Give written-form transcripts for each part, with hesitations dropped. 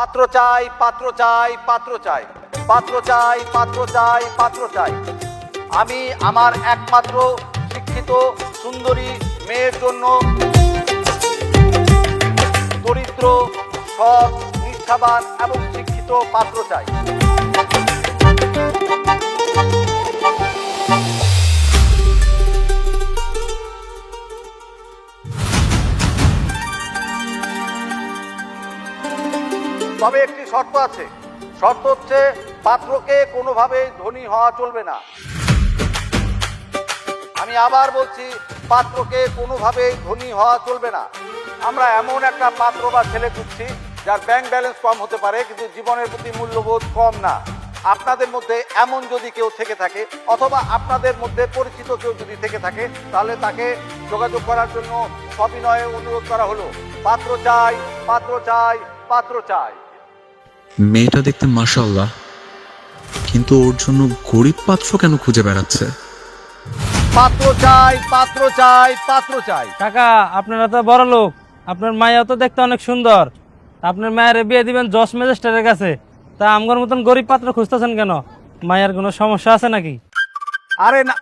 পাত্র চাই, পাত্র চাই, পাত্র চাই, পাত্র চাই, পাত্র চাই, পাত্র চাই। আমি আমার একমাত্র শিক্ষিত সুন্দরী মেয়ের জন্য দরিদ্র, সৎ, নিষ্ঠাবান এবং শিক্ষিত পাত্র চাই। তবে একটি শর্ত আছে। শর্ত হচ্ছে পাত্রকে কোনোভাবেই ধনী হওয়া চলবে না। আমি আবার বলছি, পাত্রকে কোনোভাবেই ধনী হওয়া চলবে না। আমরা এমন একটা পাত্র বা ছেলে খুঁজছি যার ব্যাংক ব্যালেন্স কম হতে পারে কিন্তু জীবনের প্রতি মূল্যবোধ কম না। আপনাদের মধ্যে এমন যদি কেউ থেকে থাকে অথবা আপনাদের মধ্যে পরিচিত কেউ যদি থেকে থাকে তাহলে তাকে যোগাযোগ করার জন্য সবিনয়ে অনুরোধ করা হলো। পাত্র চাই, পাত্র চাই, পাত্র চাই। মেয়েটা দেখতে মাশাআল্লাহ, কিন্তু ওর জন্য গরিব পাত্র কেন খুঁজে বেড়াচ্ছে? পাত্র চাই, পাত্র চাই, পাত্র চাই। কাকা, আপনারা তো বড় লোক, আপনার মায়া তো দেখতে অনেক সুন্দর। আপনার মায়ের বিয়ে দিবেন জজ ম্যাজিস্ট্রেটের কাছে, তা আমগর মতন গরিব পাত্র খুঁজতেছেন কেন? মায়ের কোনো সমস্যা আছে নাকি? আরে না,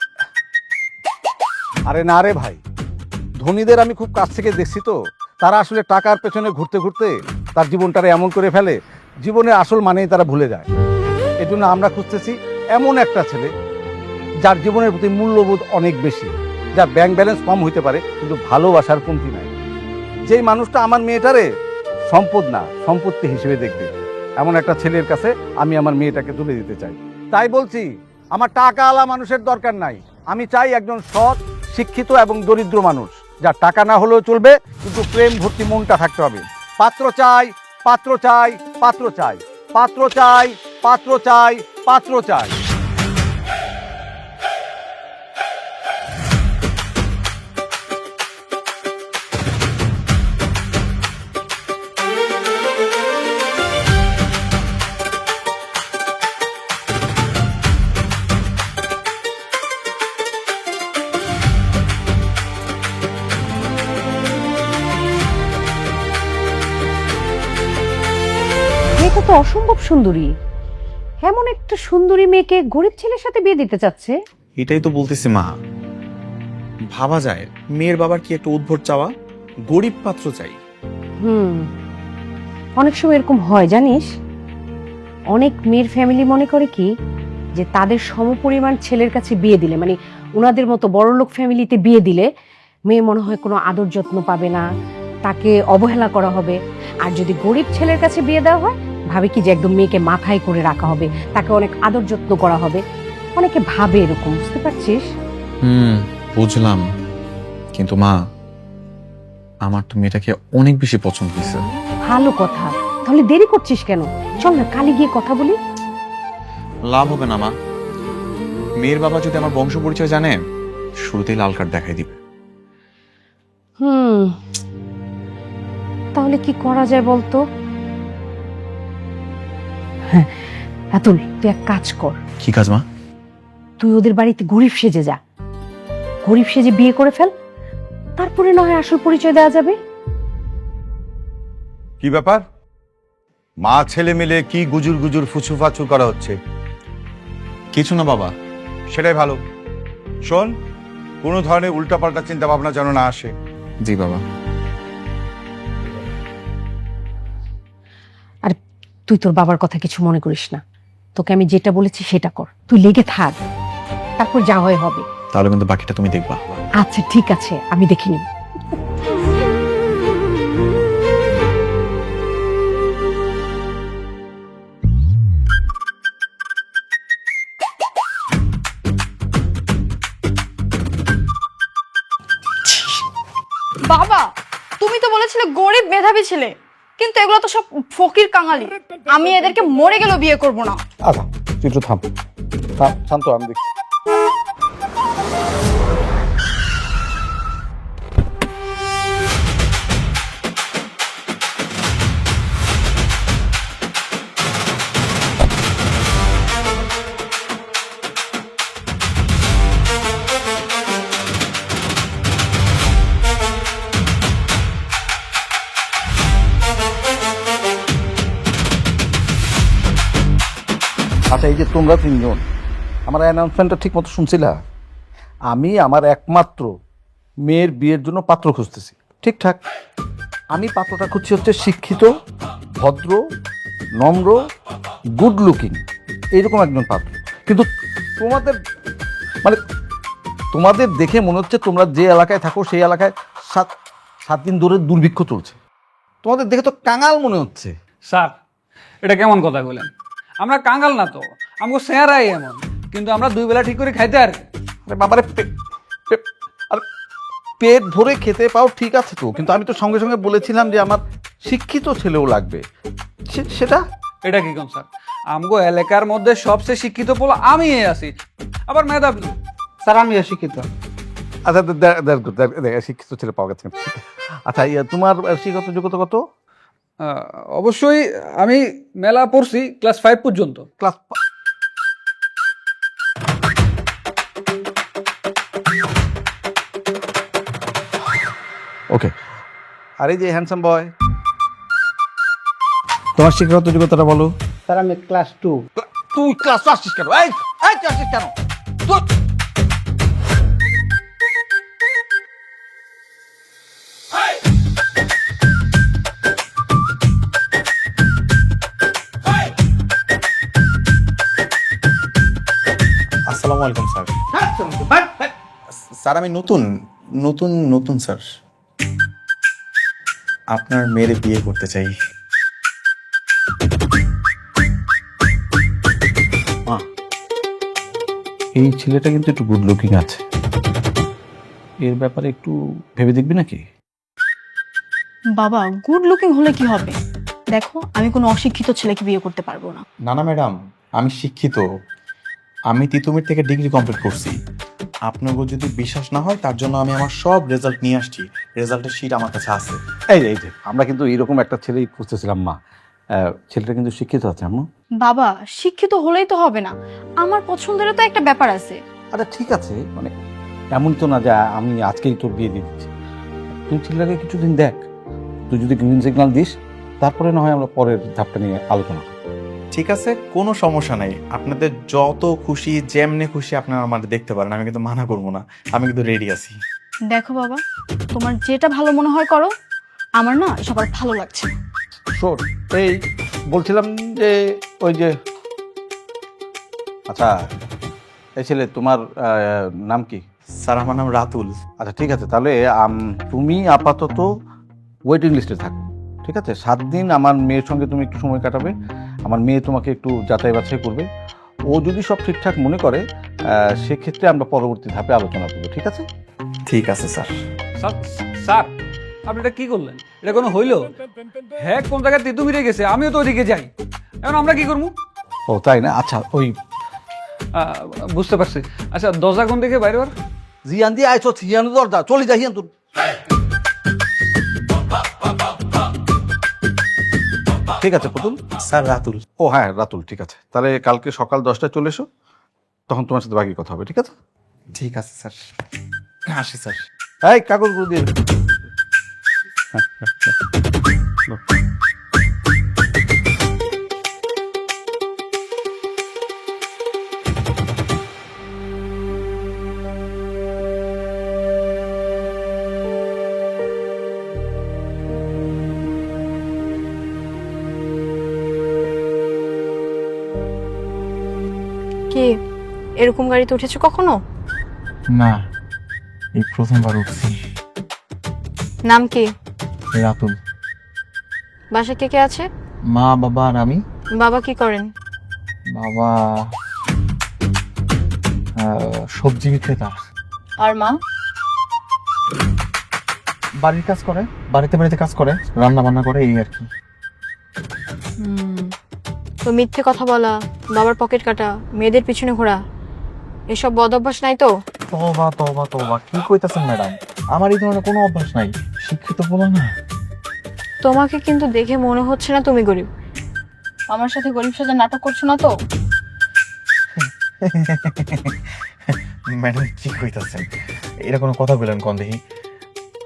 আরে না রে ভাই, ধনীদের আমি খুব কাছ থেকে দেখছি তো, তারা আসলে টাকার পেছনে ঘুরতে ঘুরতে তার জীবনটারে এমন করে ফেলে, জীবনের আসল মানেই তারা ভুলে যায়। এজন্য আমরা খুঁজতেছি এমন একটা ছেলে যার জীবনের প্রতি মূল্যবোধ অনেক বেশি, যার ব্যাংক ব্যালেন্স কম হইতে পারে কিন্তু ভালোবাসার কমতি নাই। যেই মানুষটা আমার মেয়েটারে সম্পদ না সম্পত্তি হিসেবে দেখবে, এমন একটা ছেলের কাছে আমি আমার মেয়েটাকে তুলে দিতে চাই। তাই বলছি, আমার টাকাওয়ালা মানুষের দরকার নাই। আমি চাই একজন সৎ, শিক্ষিত এবং দরিদ্র মানুষ, যার টাকা না হলেও চলবে কিন্তু প্রেম ভর্তি মনটা থাকতে হবে। পাত্র চাই, পাত্র চাই, পাত্র চাই, পাত্র চাই, পাত্র চাই, পাত্র চাই। মেয়েটা তো অসম্ভব সুন্দরী। এমন একটা সুন্দরী মেয়েকে গরিব ছেলের সাথে বিয়ে দিতে চাচ্ছে। এটাই তো বলতেছি মা, ভাবা যায় মেয়ের বাবার কি একটা উদ্ভট চাওয়া, গরিব পাত্র চাই। অনেক সময় এরকম হয় জানিস, অনেক মেয়ের ফ্যামিলি মনে করে কি যে তাদের সমপরিমাণ ছেলের কাছে বিয়ে দিলে, মানে ওনাদের মতো বড়লোক ফ্যামিলিতে বিয়ে দিলে মেয়ে মনে হয় কোনো আদর যত্ন পাবে না, তাকে অবহেলা করা হবে। আর যদি গরিব ছেলের কাছে বিয়ে দেওয়া হয় ভাবে কি যে একদম মেয়েকে মাথায় করে রাখা হবে, তাকে অনেক আদর যত্ন করা হবে। অনেকে ভাবে এরকম, বুঝতে পারছিস? বুঝলাম, কিন্তু মা আমার তো মেয়েটাকে অনেক বেশি পছন্দ হয়েছে। ভালো কথা, তাহলে দেরি করছিস কেন? চল না কালে গিয়ে কথা বলি। লাভ হবে না মা, মেয়ের বাবা যদি আমার বংশ পরিচয় জানে শুরুতেই লাল কার্ড দেখাই দিবে। তাহলে কি করা যায় বলতো? হ্যাঁ আতুল, তুই এক কাজ কর। কি কাজ মা? তুই ওদের বাড়িতে গরিব সেজে যা, গরিব সেজে বিয়ে করে ফেল, তারপরে না হয় আসল পরিচয় দেওয়া যাবে। কি ব্যাপার, মা ছেলে মিলে কি গুজুর গুজুর ফুচু ফাচু করা হচ্ছে? কিছু না বাবা। সেটাই ভালো। শোন, কোনো ধরনের উল্টাপাল্টা চিন্তা ভাবনা যেন না আসে। জি বাবা। আর তুই তোর বাবার কথা কিছু মনে করিস না, তোকে আমি যেটা বলেছি সেটা কর, তুই লেগে থাক, তারপর যা হয় হবে। তাহলে কিন্তু বাকিটা তুমি দেখবা। আচ্ছা ঠিক আছে, আমি দেখে নিব। বাবা, তুমি তো বলেছিলে গরিব মেধাবী ছেলে, কিন্তু এগুলো তো সব ফকির কাঙালি। আমি এদেরকে মরে গেলেও বিয়ে করব না। আচ্ছা তুই একটু থাম, শান্ত, আমি দেখছি। আচ্ছা, এই যে তোমরা তিনজন আমার অ্যানাউন্সমেন্টটা ঠিক মতো শুনছিলা? আমি আমার একমাত্র মেয়ের বিয়ের জন্য পাত্র খুঁজতেছি। ঠিকঠাক, আমি পাত্রটা খুঁজছি হচ্ছে শিক্ষিত, ভদ্র, নম্র, গুড লুকিং, এইরকম একজন পাত্র। কিন্তু তোমাদের মানে তোমাদের দেখে মনে হচ্ছে তোমরা যে এলাকায় থাকো সেই এলাকায় 7 দিন ধরে দুর্ভিক্ষ চলছে। তোমাদের দেখে তো কাঙাল মনে হচ্ছে। স্যার, এটা কেমন কথা বলেন? আমরা কাঙ্গাল না তো, আমাকে চেহারাই এমন, কিন্তু আমরা 2 বেলা ঠিক করে খাইতে আর আরে বাবারে, আরে পেট ভরে খেতে পাও ঠিক আছে তো, কিন্তু আমি তো সঙ্গে সঙ্গে বলেছিলাম যে আমার শিক্ষিত ছেলেও লাগবে। সেটা এটা কি কম স্যার? আমগো এলাকার মধ্যে সবচেয়ে শিক্ষিত পোলা আমি আছি, আবার মেধাবী। স্যার আমি অশিক্ষিত। আচ্ছা, শিক্ষিত ছেলে পাওয়া গেছে। আচ্ছা, তোমার শিক্ষাগত যোগ্যতা কত? অবশ্যই আমি মেলা পড়ছি ক্লাস 5 পর্যন্ত। Class okay. আর এই যে হ্যান্ডসাম বয়, তোমার শিক্ষাগত যোগ্যতাটা বলো। স্যার আমি ক্লাস 2। তুই ক্লাস আসছিস কেন? এই তুই আসছিস কেন? আসসালামু আলাইকুম স্যার। স্যার আমি নতুন নতুন নতুন স্যার, আপনার মেয়ের বিয়ে করতে চাই। এই ছেলেটা কিন্তু একটু গুড লুকিং আছে, এর ব্যাপারে একটু ভেবে দেখবি নাকি? বাবা, গুড লুকিং হলে কি হবে? দেখো, আমি কোনো অশিক্ষিত ছেলেকে বিয়ে করতে পারবো না। না না ম্যাডাম, আমি শিক্ষিত, আমি তিতুমির থেকে ডিগ্রি কমপ্লিট করছি। আপনাকে যদি বিশ্বাস না হয় তার জন্য আমি আমার সব রেজাল্ট নিয়ে আসছি, রেজাল্টের শিট আমার কাছে আছে। এই যে আমরা কিন্তু এরকম একটা ছেলেই খুঁজতেছিলাম মা। ছেলেটা কিন্তু শিক্ষিত আছে আম্মু। বাবা, শিক্ষিত হলেই তো হবে না, আমার পছন্দেরও তো একটা ব্যাপার আছে। আচ্ছা ঠিক আছে, মানে এমন তো না যে আমি আজকেই তোর বিয়ে দিয়ে দিচ্ছি। তুই ছেলেটাকে কিছুদিন দেখ, তুই যদি গ্রিন সিগন্যাল দিস তারপরে না হয় আমরা পরের ধাপটা নিয়ে আলোচনা করি। ঠিক আছে, কোনো সমস্যা নাই, আপনাদের যত খুশি যেমনে খুশি আপনারা আমার দেখতে পারেন, আমি কিন্তু মানা করবো না, আমি কিন্তু রেডি আছি। দেখো বাবা, তোমার যেটা ভালো মনে হয় করো, আমার না সবার ভালো লাগছে না। শোন, এই বলছিলাম যে ওই যে, আচ্ছা এই ছেলে তোমার নাম কি? স্যার আমার নাম রাতুল। আচ্ছা ঠিক আছে, তাহলে তুমি আপাতত ওয়েটিং লিস্টে থাকো। ঠিক আছে, 7 দিন আমার মেয়ের সঙ্গে তুমি একটু সময় কাটাবে, আমার মেয়ে তোমাকে একটু যাচাই বাছাই করবে। ও যদি সব ঠিকঠাক মনে করে সেক্ষেত্রে আমরা পরবর্তী ধাপে আলোচনা করবো। ঠিক আছে? ঠিক আছে স্যার। স্যার স্যার, আপনি এটা কি করলেন? এটা কোনো হইলো? হ্যাঁ, কোন জায়গায় তিতুমিরে গেছে, আমিও তো ওদিকে যাই, এখন আমরা কি করবো? ও তাই না? আচ্ছা ওই বুঝতে পারছি। আচ্ছা, দরজা কোন দিকে বাইরে? জিয়ান দিয়ে আইছো, জিয়ান দরজা চলে যাই তোর। ঠিক আছে পুতুল। স্যার রাতুল। ও হ্যাঁ রাতুল, ঠিক আছে। তাহলে কালকে সকাল 10টায় চলে এসো, তখন তোমার সাথে বাকি কথা হবে। ঠিক আছে? ঠিক আছে স্যার, আসি স্যার। এই কাগজগুলো দিয়ে দে। কি এরকম গাড়িতে উঠেছো কখনো? না, এই প্রথমবার উঠছি। নাম কি? রাতুল। বাসা কে কে আছে? মা, বাবা আর আমি। বাবা কি করেন? বাবা সবজি বিক্রেতা। আর মা? বাড়ির কাজ করে, বাড়িতে বাড়িতে কাজ করে, রান্না বান্না করে, এই আর কি। তো মিথ্যে কথা বলা, বাবার পকেট কাটা, মেয়েদের পিছনে ঘোরা, এসব বদ অভ্যাস নাই তো? তবা তবা তবা, কি কইতাছেন ম্যাডাম? আমার এই ধরনের কোনো অভ্যাস নাই, শিক্ষিত বলো না। তোমাকে কিন্তু দেখে মনে হচ্ছে না তুমি গরিব। আমার সাথে গরিব সাজা নাটক করছো না তো? ম্যাডাম কি কইতাছেন? এটা কোনো কথা বললেন কোন দেখি?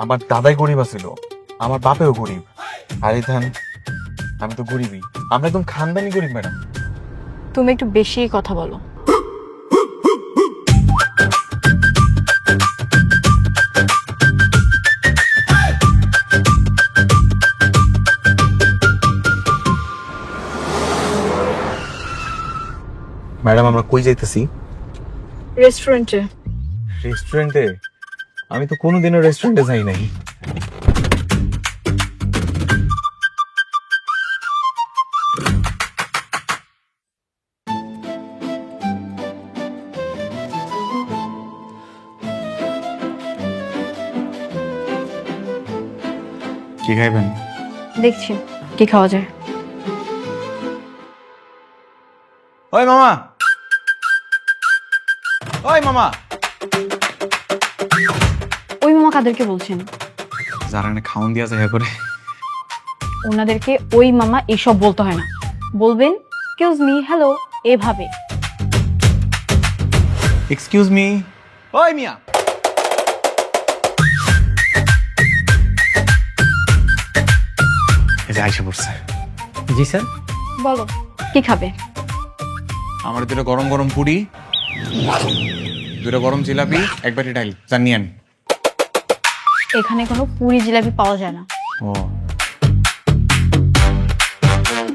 আমার দাদাই গরিব আছিল, আমার বাপেও গরিব, আর এই ধান আমি তো গরিবই, আমরা একদম খানদানি গরিব ম্যাডাম। তুমি একটু বেশি কথা বলো। ম্যাডাম আমরা কই যাইতেছি? রেস্টুরেন্টে। রেস্টুরেন্টে? আমি তো কোনোদিনও রেস্টুরেন্টে যাই নাই। কি খাইবেন? দেখছি কি খাওয়া যায়। ওই মামা, ওই মামা। ওই মামা কাদেরকে বলছেন? যারা না খাওন দিয়া যায় করে। ওনাদেরকে ওই মামা এসব বলতে হয় না, বলবেন এক্সকিউজ মি, হ্যালো, এভাবে। Excuse me. ওই মিয়া, এই যে আইসা পড়ছে। জি স্যার। বলো কি খাবে? আমার দুটো গরম গরম পুরি, দুটো গরম জিলাপি, এক বাটি ডাল জানিয়েন। এখানে কোনো পুরি জিলাপি পাওয়া যায় না। ও,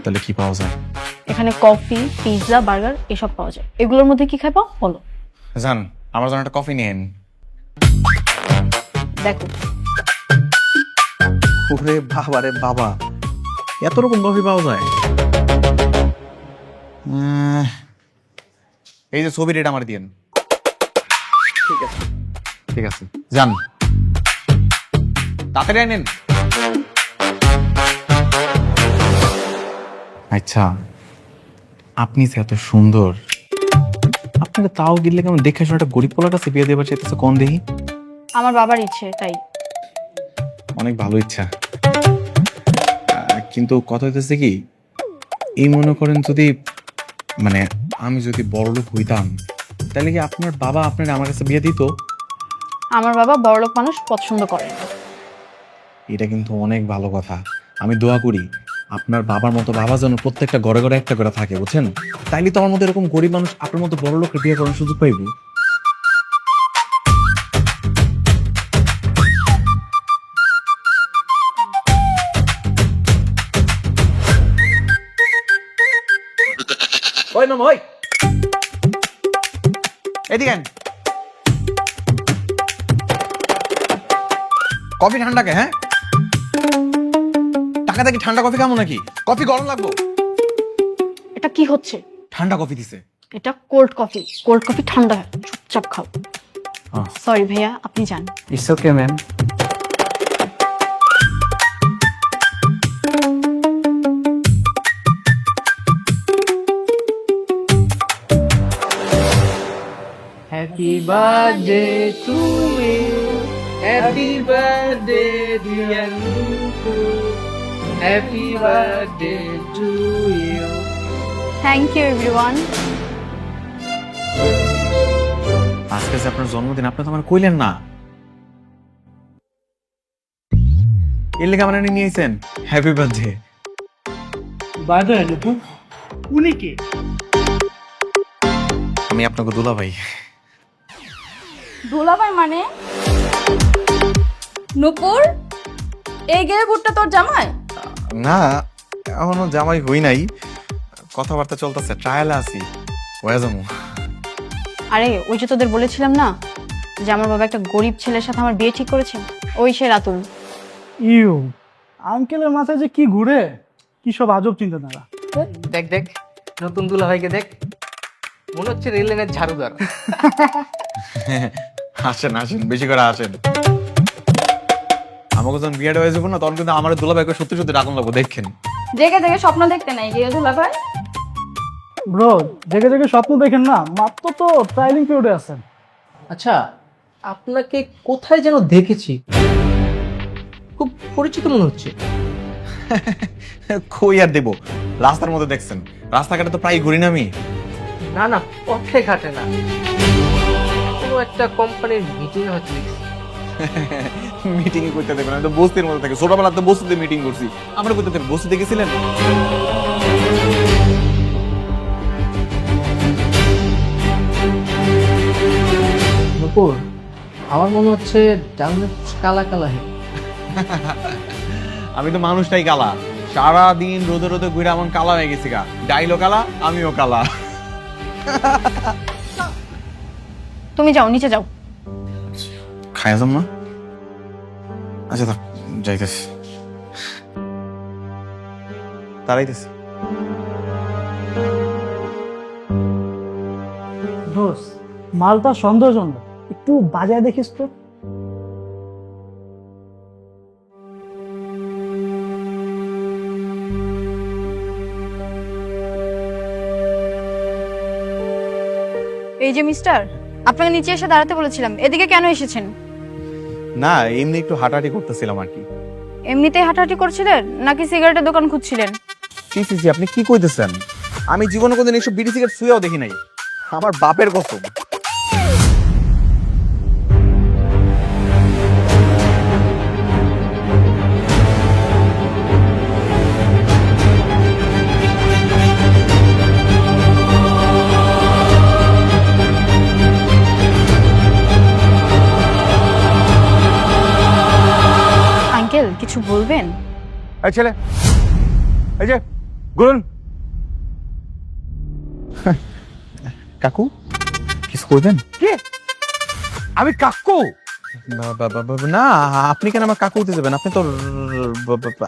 তাহলে কি পাওয়া যায়? এখানে কফি, পিৎজা, বার্গার এসব পাওয়া যায়। এগুলোর মধ্যে কি খাইবা বলো? জান, আমার জন্য একটা কফি নিয়েন। দেখো ওরে বাবা রে বাবা, এত রকম কফি পাওয়া যায়? এই যে ছবি রেট আমার দিয়েন। ঠিক আছে ঠিক আছে, যান তাড়াতাড়ি আনেন। আচ্ছা, আপনি যে এত সুন্দর, আপনাকে তাও গিলে কেমন দেখে শুনে একটা গরিব পোলার কাছে বিয়ে দেবার চাইতেছে কোন দেখি? আমার বাবার ইচ্ছে তাই। অনেক ভালো ইচ্ছা, কিন্তু কথা হইতেছে কি, এই মনে করেন যদি মানে আমি যদি বড়লোক হইতাম, তাহলে কি আপনার বাবা আপনার আমার কাছে বিয়ে দিত? আমার বাবা বড়লোক মানুষ পছন্দ করে না। এটা কিন্তু অনেক ভালো কথা। আমি দোয়া করি আপনার বাবার মতো বাবা যেন প্রত্যেকটা ঘরে ঘরে একটা করে থাকে, বুঝছেন? তাইলে তো আমার মতো এরকম গরিব মানুষ আপনার মতো বড় লোকের বিয়ে করার সুযোগ পাইব। ওই মামা, ওই এদিকে আন। কফি ঠান্ডা কে? হ্যাঁ, টাকা দেখি ঠান্ডা কফি খাবো নাকি? কফি গরম লাগবো। এটা কি হচ্ছে? ঠান্ডা কফি দিছে। এটা কোল্ড কফি। কোল্ড কফি ঠান্ডা হয়, চুপচাপ খাও। সরি ভাইয়া, আপনি যান। It's okay ma'am. Happy birthday to you, happy birthday dear Luku, happy birthday to you. Thank you everyone. আজকে যে আপনার জন্মদিন, আপনি তো আমার কইলেন না। এর লেগে আমার নিয়ে আইছেন happy birthday. By the way, উনি কে? আমি আপনাকে দুলা ভাই। দুলাভাই মানে? নূপুর, এই গেয়ে বুটটা তোর জামাই? না, এখনো জামাই হই নাই, কথাবার্তা চলতেছে, ট্রায়ালে আছি, হয়ে যাবো। আরে ওই যে তোদের বলেছিলাম না যে আমার বাবা একটা গরিব ছেলের সাথে আমার বিয়ে ঠিক করেছে, ওই সে রাতুল। ইউ, আঙ্কেলের মাথায় যে কি ঘুরে, কি সব আজব চিন্তাধারা। দেখ দেখ, নতুন দুলাভাইকে দেখ, মনে হচ্ছে রেল লাইনের ঝাড়ুদার। আসেন আসেন, বেশি করে আসেন। আমাকে যখন বিয়েটা হয়ে যাবো না, তখন কিন্তু আমার দুলা ভাইকে সত্যি সত্যি ডাকুন লাগবো, দেখেন। জেগে জেগে স্বপ্ন দেখতে নাই গিয়ে দুলাভাই। ব্রো, জেগে জেগে স্বপ্ন দেখেন না, মাত্র তো ট্রায়ালিং পিরিয়ডে আছেন। আচ্ছা, আপনাকে কোথায় যেন দেখেছি, খুব পরিচিত মনে হচ্ছে। কই আর দেবো, রাস্তার মধ্যে দেখছেন, রাস্তাঘাটে তো প্রায় ঘুরি না আমি। না না, পথে ঘাটে না, কোনো একটা কোম্পানির মিটিং হচ্ছে দেখছি। মিটিং এ করতে দেবেন, আমি তো বস্তির মধ্যে থাকি, ছোটবেলা তো বস্তিতে মিটিং করছি। আমরা করতে দেবেন, বস্তিতে গেছিলেন? নুপুর আমার মনে হচ্ছে ডাউনে কালা কালা হে। আমি তো মানুষটাই কালা, সারাদিন রোদে রোদে ঘুরে এমন কালা হয়ে গেছি গা। ডাইলো কালা, আমিও কালা। তুমি যাও, নিচে যাও। খাই যাম না? আচ্ছা থাক, যাইতেছি, তাড়াইতেছি। দোষ মালটা সন্দেহজনক, একটু বাজায় দেখিস তো। এই যে মিস্টার, আপনাকে নিচে এসে দাঁড়াতে বলেছিলাম, এদিকে কেন এসেছেন? না, এমনি একটু হাঁটাহাঁটি করতেছিলাম আর কি। এমনিতেই হাঁটাহাঁটি করছিলেন নাকি সিগারেটের দোকান খুঁজছিলেন? জি জি জি, আপনি কি কইতেছেন? আমি জীবনে কোনদিন এইসব বিড়ি সিগারেট ছুঁয়েও দেখি নাই, আমার বাপের কসম। আঙ্কেল কিছু বলবেন? এই ছেলে, এই যে গুরুন, কাকু কিছু করবেন? কি আমি কাকু? না, আপনি কেন আমার কাকু হতে যাবেন? আপনি তো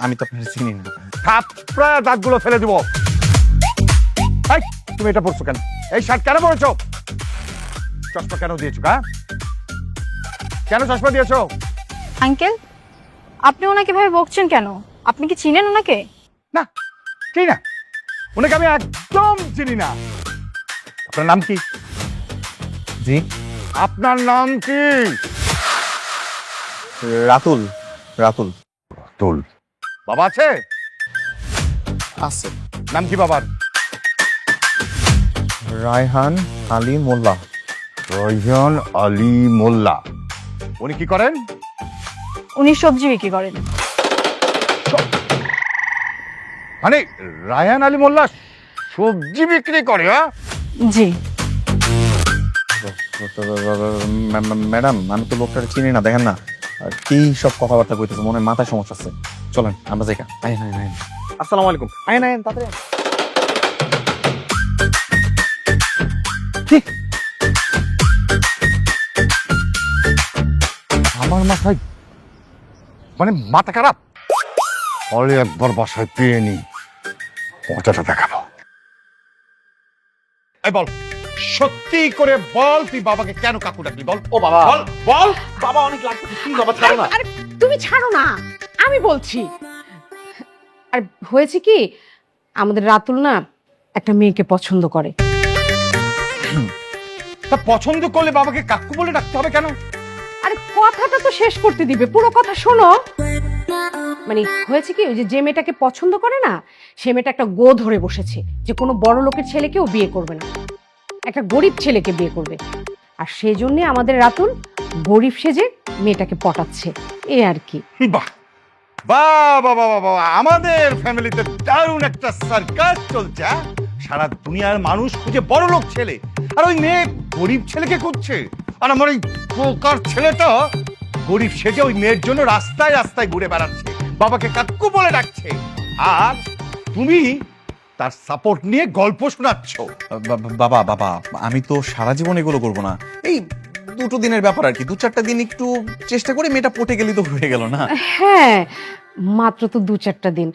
আমি তো আপনার চিনি না। থাপড়া দাঁতগুলো ফেলে দিব। এই, তুমি এটা পরছো কেন? এই শার্ট কেন পরেছো? চশমা কেন দিয়েছো? কেন চশমা দিয়েছো? আঙ্কেল আপনি ওনাকে ভাবে বকছেন কেন? আপনি কি চিনেন ওনাকে? না, কি না, ওনাকে আমি একদম চিনি না। আপনার নাম কি? জি, আপনার নাম কি? রাতুল। রাতুল। তুল। বাবা আছে? আছে। নাম কি বাবার? রায়হান আলী মোল্লা। রয়হান আলী মোল্লা। উনি কি করেন? উনি সবজি বিক্রি করেন। মানে রায়হান আলী মোল্লা সবজি বিক্রি করে? হ্যাঁ জি। ম্যাডাম, আমি তো লোকটা চিনি না, দেখেন না কি সব কথাবার্তা কইতেছে, মনে হয় মাথায় সমস্যা আছে। চলেন আমরা যাই। আইন আইন আইন। আসসালামু আলাইকুম। আইন আইন তাড়াতাড়ি। আমার মাথায় মানে মাথা খারাপ? পরে একবার বাসায় পেয়ে নি, মজাটা দেখাবো। এই বল, সত্যি করে বল, তুই বাবাকে কেন কাকু ডাকলি? বল। ও বাবা, বল বল। বাবা অনেক লাগবে, প্লিজ বাবা ছাড়ো না। আরে তুমি ছাড়ো না, আমি বলছি। আর হয়েছে কি, আমাদের রাতুল না একটা মেয়েকে পছন্দ করে। তা পছন্দ করলে বাবাকে কাকু বলে ডাকতে হবে কেন? আরে কথাটা তো শেষ করতে দিবে, পুরো কথা শোনো। মানে হয়েছে কি, ওই যে মেয়েটাকে পছন্দ করে না, সে মেয়েটা একটা গো ধরে বসেছে যে কোনো বড় লোকের ছেলেকেও বিয়ে করবে না, একটা গরিব ছেলেকে বিয়ে করবে। আর সেই জন্য আমাদের রাতুল গরিব সেজে মেয়েটাকে পটাচ্ছে, এ আর কি। বাহ বাহ বাহ বাহ বাহ, আমাদের ফ্যামিলিতে দারুণ একটা সার্কাস চলছে। সারা দুনিয়ার মানুষ খুঁজে বড় লোক ছেলে, আর ওই মেয়ে গরিব ছেলেকে খুঁজছে। আর আমার ওই পোকার ছেলেটা গরিব সেজে ওই মেয়ের জন্য রাস্তায় রাস্তায় ঘুরে বেড়াচ্ছে, বাবাকে কাকু বলে ডাকছে। আর তুমি তার সাপোর্ট নিয়ে গল্প শোনাচ্ছ। বাবা বাবা, আমি তো সারা জীবন এগুলো করবো না, এই দুটো দিনের ব্যাপার আর কি। 2-4টা দিন একটু চেষ্টা করে মেয়েটা পটে গেলে তো হয়ে গেল না? হ্যাঁ, মাত্র তো 2-4টা দিন,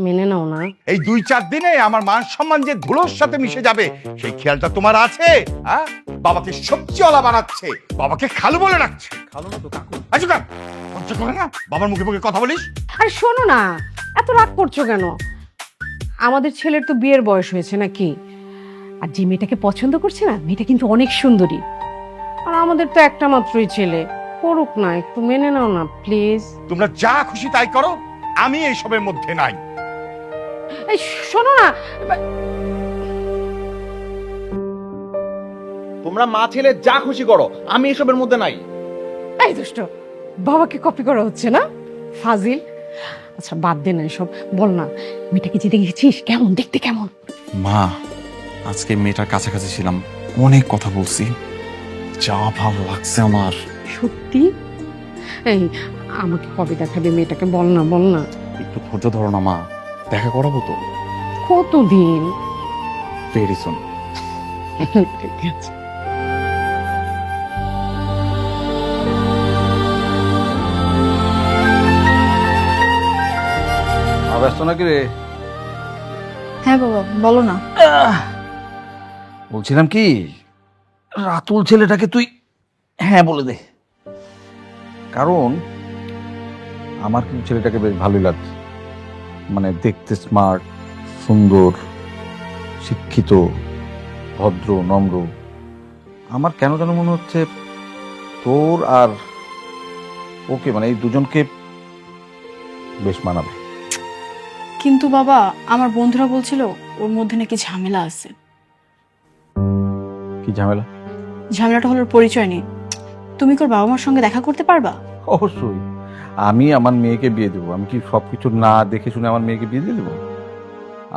মেনে নাও না। এই 2-4 দিনে আমার মান সম্মান যে ধুলোর সাথে মিশে যাবে, সেই খেয়ালটা তোমার আছে? হ্যাঁ, বাবাকে সবজিওয়ালা বানাচ্ছে, বাবাকে খালু বলে রাখছে। খালো না তো কাকু। আচ্ছা লজ্জা করে না বাবার মুখে মুখে কথা বলিস? আরে শোনো না, এত রাগ করছো কেন? আমাদের ছেলের তো বিয়ের বয়স হয়েছে নাকি? আর যে মেয়েটাকে পছন্দ করছে না, মেয়েটা কিন্তু অনেক সুন্দরী। আর আমাদের তো একটা মাত্রই ছেলে, করুক না, একটু মেনে নাও না প্লিজ। তোমরা যা খুশি তাই করো, আমি এইসবের মধ্যে নাই। এই শোনো না, তোমরা মা ছেলে যা খুশি করো, আমি এসবের মধ্যে নাই। এই দুষ্ট, বাবাকে কপি করা হচ্ছে না, ফাজিল। আচ্ছা বাদ দে না এসব, বল না মেয়েটাকে যে দেখেছিস, কেমন দেখতে, কেমন? মা, আজকে মেয়েটার কাছাকাছি ছিলাম, অনেক কথা বলছি, যা ভালো লাগছে আমার। সত্যি? এই আমাকে কবে দেখাবে মেয়েটাকে, বল না বল না। একটু ধৈর্য ধরো না মা, দেখা করাবো তো কতদিন? Very soon. ঠিক আছে। ব্যস্ত নাকি রে? হ্যাঁ বাবা, বলো না। বলছিলাম কি, রাতুল ছেলেটাকে তুই হ্যাঁ বলে দে, কারণ আমার কিন্তু ছেলেটাকে বেশ ভালোই লাগছে। মানে দেখতে স্মার্ট, সুন্দর, শিক্ষিত, ভদ্র, নম্র। আমার কেন যেন মনে হচ্ছে তোর আর ওকে, মানে এই দুজনকে বেশ মানাবে। কিন্তু বাবা, আমার বন্ধুরা বলছিল ওর মধ্যে নাকি ঝামেলা আছে। কি ঝামেলা? ঝামেলাটা হলো ওর পরিচয় নেই। তুমি কি ওর বাবা মার সঙ্গে দেখা করতে পারবা? অবশ্যই, আমি আমার মেয়েকে বিয়ে দেবো। আমি কি সবকিছু না দেখে শুনে আমার মেয়েকে বিয়ে দিয়ে দেবো?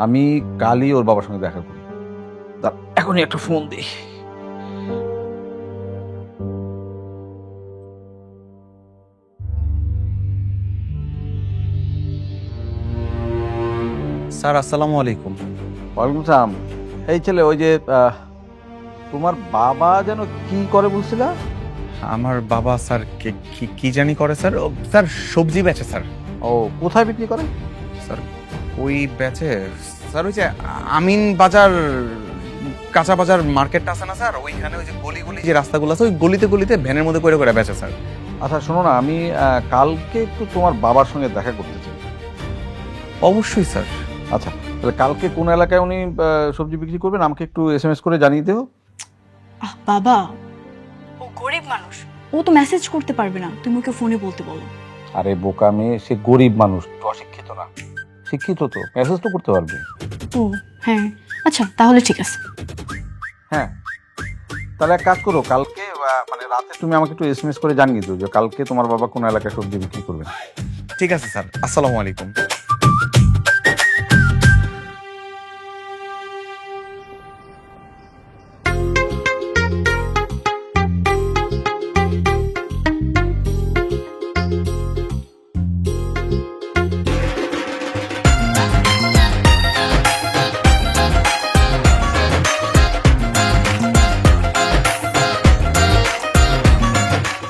আমি কালই ওর বাবার সঙ্গে দেখা করি। এখনই একটা ফোন দিই। স্যার আসসালামু আলাইকুম। ওয়ালাইকুম সালাম। এই ছেলে, ওই যে তোমার বাবা যেন কি করে বলছিল? আমার বাবা স্যার কি জানি করে স্যার? স্যার সবজি বেচে স্যার। ও, কোথায় বিক্রি করে? স্যার ওই বেচে স্যার, ওই যে আমিন বাজার, কাঁচা বাজার মার্কেটটা আছে না স্যার, ওইখানে ওই যে গলি গলি যে রাস্তাগুলো আছে, ওই গলিতে গলিতে ভ্যানের মধ্যে করে করে বেচে স্যার। আচ্ছা শোনো না, আমি কালকে একটু তোমার বাবার সঙ্গে দেখা করতে চাই। অবশ্যই স্যার। আচ্ছা, তাহলে কালকে কোন এলাকায় উনি সবজি বিক্রি করবেন আমাকে একটু SMS করে জানিয়ে দিও। বাবা, ও গরিব মানুষ, ও তো মেসেজ করতে পারবে না, তুমি ওকে ফোনে বলতে বলো। আরে বোকা মেয়ে, সে গরিব মানুষ, তো অশিক্ষিত না। শিক্ষিত তো, মেসেজ তো করতে পারবে। ও হ্যাঁ, আচ্ছা তাহলে ঠিক আছে। হ্যাঁ, তাহলে এক কাজ করো, কালকে মানে রাতে তুমি আমাকে একটু SMS করে জানিয়ে দিও যে কালকে তোমার বাবা কোন এলাকায় সবজি বিক্রি করবেন। ঠিক আছে স্যার, আসসালামু আলাইকুম।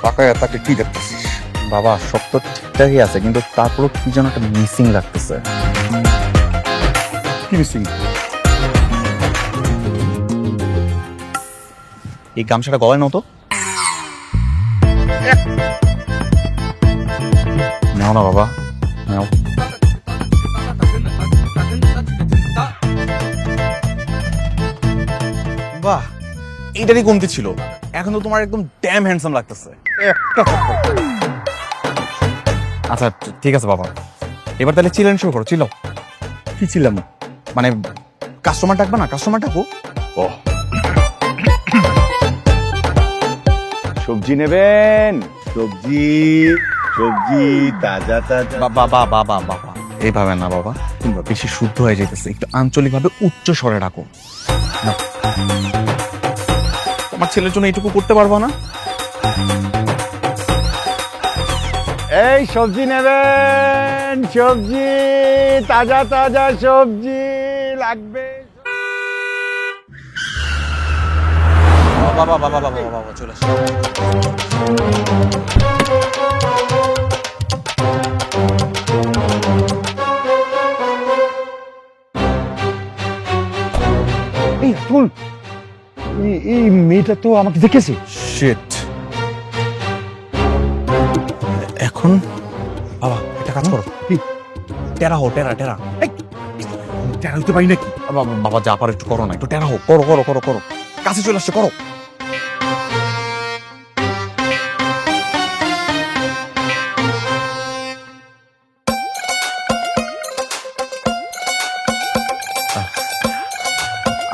তাকায় তাকে কি দেখতেছিস? বাবা সব তো ঠিকঠাকই আছে, কিন্তু তারপরও কি যেন একটা মিসিং লাগতেছে। কি মিসিং? এই গামছাটা গলায় নাও তো। নাও না বাবা, নাও। বাহ, এইটারই কমতি ছিল। এখন তো তোমার একদম ড্যাম হ্যান্ডসাম লাগতেছে। আচ্ছা ঠিক আছে বাবা, এবার তাহলে চিলেন শুরু করো। চিলো। কি ছিলাম? মানে কাস্টমার ডাকবা না, কাস্টমার ডাকো। ও, সবজি নেবেন? সবজি, সবজি তাজা তাজা। বাবা বাবা বাবা বাবা, এইভাবে না বাবা, বেশি শুদ্ধ হয়ে যেতেছে। একটু আঞ্চলিক ভাবে উচ্চ স্বরে ডাকো। নাও। তোমার ছেলের জন্য এইটুকু করতে পারবো না? এই সবজি নেবেন? সবজি তাজা তাজা সবজি লাগবে। বাবা বাবা বাবা বাবা বাবা, চলে আসো। এই তুল, এই মেয়েটা তো আমাকে দেখেছে। শিট। এখন বাবা একটা কাজ করো। কি? টেরা হো, টেরা টেরা। টেরা হতে পারি নাকি? বাবা বাবা, যা পারো একটু করো না, একটু টেরা হো। করো করো করো করো, কাছে চলে আসছে, করো।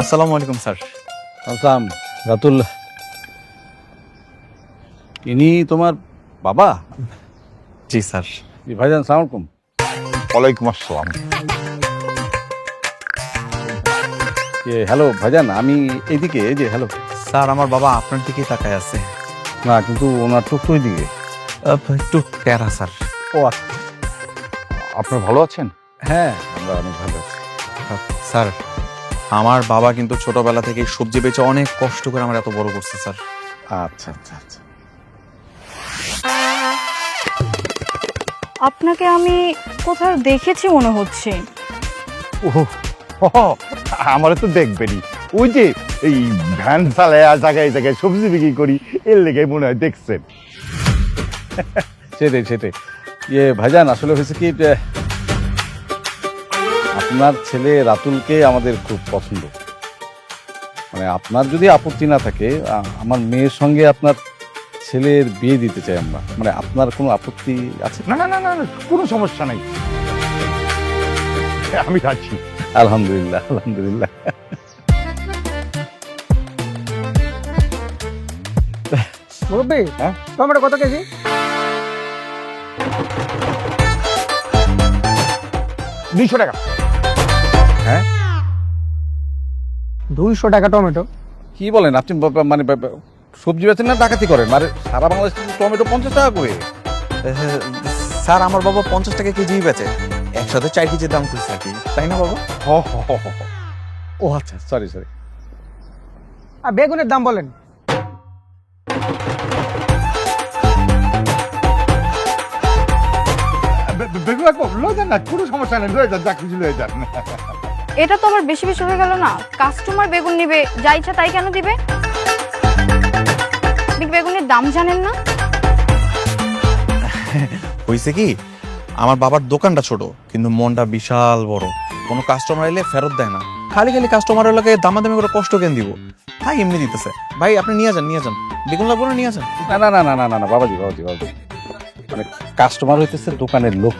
আসসালামু আলাইকুম স্যার। আসসালাম। রাতুল, ইনি তোমার বাবা? জি স্যার। জি ভাইজান, সালাম আলাইকুম। ওয়ালাইকুম আসসালাম। হ্যালো ভাইজান, আমি এইদিকে, এই যে হ্যালো। স্যার আমার বাবা আপনার দিকেই তাকায় আছে। না কিন্তু ওনার চোখ তো ওই দিকে। একটু প্যারা স্যার। ও আচ্ছা, আপনার ভালো আছেন? হ্যাঁ আমরা অনেক ভালো আছি। স্যার আমার বাবা কিন্তু ছোটবেলা থেকে সবজি বেচে অনেক কষ্ট করে আমার এত বড় করছে স্যার। আচ্ছা আচ্ছা আচ্ছা। আপনাকে আমি কোথাও দেখেছি মনে হচ্ছে। আমার তো দেখবেনি, ওই যে এই ভ্যান চালায় আর জায়গায় জায়গায় সবজি বিক্রি করি, এর লেগে মনে হয় দেখছেন। সেটাই সেটাই। ভাইজান আসলে হয়েছে কি, আপনার ছেলে রাতুলকে আমাদের খুব পছন্দ। মানে আপনার যদি আপত্তি না থাকে, আমার মেয়ের সঙ্গে আপনার ছেলের বিয়ে দিতে চাই আমরা। মানে আপনার কোনো আপত্তি আছে? না না না না না, কোনো সমস্যা নাই, আমি যাচ্ছি। আলহামদুলিল্লাহ আলহামদুলিল্লাহ। মুরব্বী, হ্যাঁ? টমেটো কত কেজি? 200 টাকা। 200 টাকা টমেটো? কি বলেন আপনি? মানে সবজি বেচেন না ডাকাতি করেন? মানে সারা বাংলাদেশে টমেটো 50 টাকা করে। স্যার আমার বাবা 50 টাকা কেজি বেচে, একসাথে 4 কেজির দাম কইছে আর কি, তাই না বাবা? ও আচ্ছা, সরি সরি। আর বেগুনের দাম বলেন। বেগুন লয়ে যান না, কোনো সমস্যা নেই, লয়ে যান, যা কিছু লয়ে যান। এটা তো আবার বেশি বেশি হয়ে গেল না? কাস্টমার বেগুন নিবে, যা ইচ্ছা তাই কেন দিবে? বেগুনের দাম জানেন না? হইছে কি, আমার বাবার দোকানটা ছোট কিন্তু মনটা বিশাল বড়। কোনো কাস্টমার এলে ফেরত দেয় না, খালি খালি কাস্টমারের লোকে দামাদামি করে কষ্ট কেন দিব, তাই এমনি দিতেছে। ভাই আপনি নিয়ে যান বেগুন লাগবে না, নিয়ে যান। না না না না না না না বাবাজি বাবাজি বাবাজি, মানে কাস্টমার হইতেছে দোকানের লোক,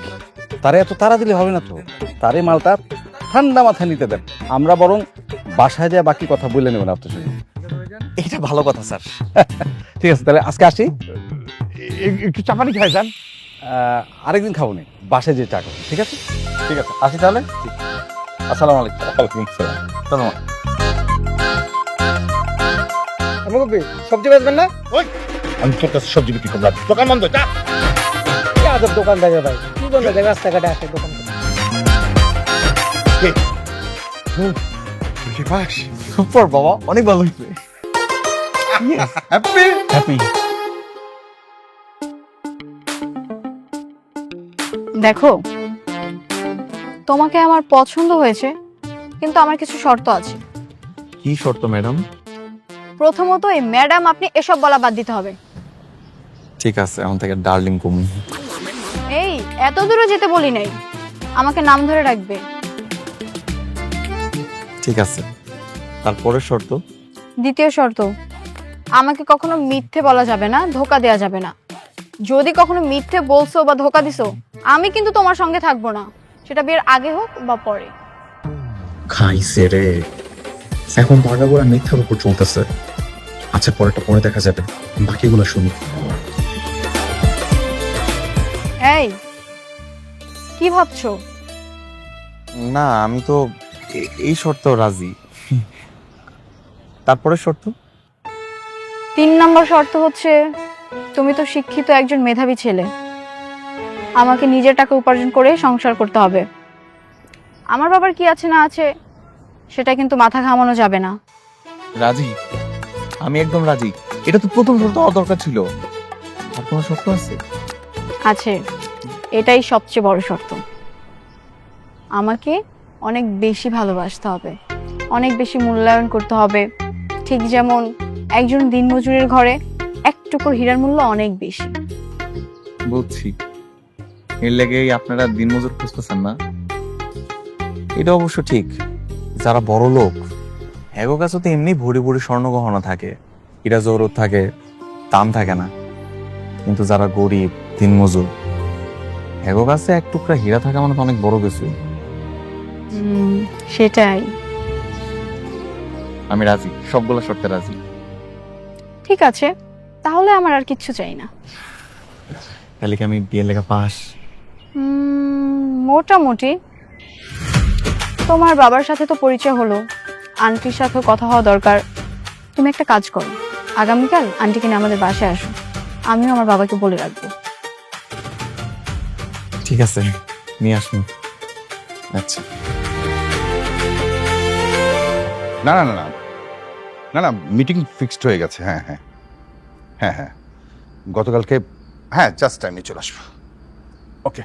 তারে এত তাড়া দিলে হবে না তো। তারে মালটা ঠান্ডা মাথায় নিতে দেন, আমরা বরং বাসায় যায় বাকি কথা বলে নেবেন আপনার সঙ্গে। এটা ভালো কথা স্যার। ঠিক আছে তাহলে আজকে আসি। একটু চাপানি খাই যান। আরেকদিন খাবো নি, বাসায় যে চা খাবো। ঠিক আছে ঠিক আছে, আসি তাহলে। আসসালামু আলাইকুম। ওয়ালাইকুম আসসালাম। চলো। মুরব্বী, সবজি বেচবেন না? ওই আমি তোর কাছে সবজি বিক্রি করলাম, দোকান বন্ধ, যা। কি আজব দোকান থাকে ভাই, কি জন্য রাস্তাঘাটে আসে দোকান করে? সুপার বাবা, অনেক ভালো হয়েছে। Happy happy. দেখো, তোমাকে আমার পছন্দ হয়েছে, কিন্তু আমার কিছু শর্ত আছে। কি শর্ত ম্যাডাম? প্রথমত এই ম্যাডাম আপনি এসব বলা বাদ দিতে হবে। ঠিক আছে, এখন থেকে ডার্লিং কমু। এই এত দূরে যেতে বলি নাই, আমাকে নাম ধরে রাখবে। ঠিক আছে, তারপরের শর্ত? দ্বিতীয় শর্ত, আমাকে কখনো মিথ্যে বলা যাবে না, ধোকা দেয়া যাবে না। যদি কখনো মিথ্যে বলছো বা ধোকা দিছো, আমি কিন্তু তোমার সঙ্গে থাকবো না, সেটা বিয়ের আগে হোক বা পরে। খাইছে রে, এখন তো আগাগোড়া মিথ্যার উপর চলতেছে। আচ্ছা পরেরটা পরে দেখা যাবে, বাকিগুলো শুনি। এই কি ভাবছো? না আমি তো এই শর্ত রাজি। তারপরের শর্ত? 3 নম্বর শর্ত হচ্ছে, তুমি তো শিক্ষিত একজন মেধাবী ছেলে, আমাকে নিজের টাকা উপার্জন করে সংসার করতে হবে। আমার বাবার কি আছে না আছে সেটা কিন্তু মাথা ঘামানো যাবে না। রাজি, আমি একদম রাজি। এটা তো প্রথম শর্ত হওয়া দরকার ছিল। আর কোনো শর্ত আছে? আছে, এটাই সবচেয়ে বড় শর্ত। আমাকে অনেক বেশি ভালোবাসতে হবে, অনেক বেশি মূল্যায়ন করতে হবে। ঠিক যেমন একজন দিনমজুরের ঘরে এক টুকরো হীরার মূল্য অনেক বেশি। বুঝছি, এর লেগেই আপনারা দিনমজুর খুঁজতেছেন না। এটা অবশ্য ঠিক, যারা বড় লোক এগো কাছে তো এমনি ভরি ভরি স্বর্ণ গহনা থাকে, হীরা জহরত থাকে, দাম থাকে না। কিন্তু যারা গরিব দিনমজুর এগো কাছে এক টুকরা হীরা থাকা মানে তো অনেক বড় কিছু। সেটাই। আমি রাজি, সবগুলো শর্তে রাজি। ঠিক আছে, তাহলে আমার আর কিচ্ছু চাই না। তাহলে কি আমি বিয়ের লেখা পাস? মোটামুটি। তোমার বাবার সাথে তো পরিচয় হলো, আন্টির সাথে কথা হওয়া দরকার। তুমি একটা কাজ করো, আগামীকাল আন্টিকে নিয়ে আমাদের বাসায় আসো, আমিও আমার বাবাকে বলে রাখবো। ঠিক আছে, নিয়ে আসুন। আচ্ছা, না না না না না না, মিটিং ফিক্সড হয়ে গেছে। হ্যাঁ হ্যাঁ হ্যাঁ হ্যাঁ, গতকালকে, হ্যাঁ জাস্ট টাইমে চলে আসবো। ওকে।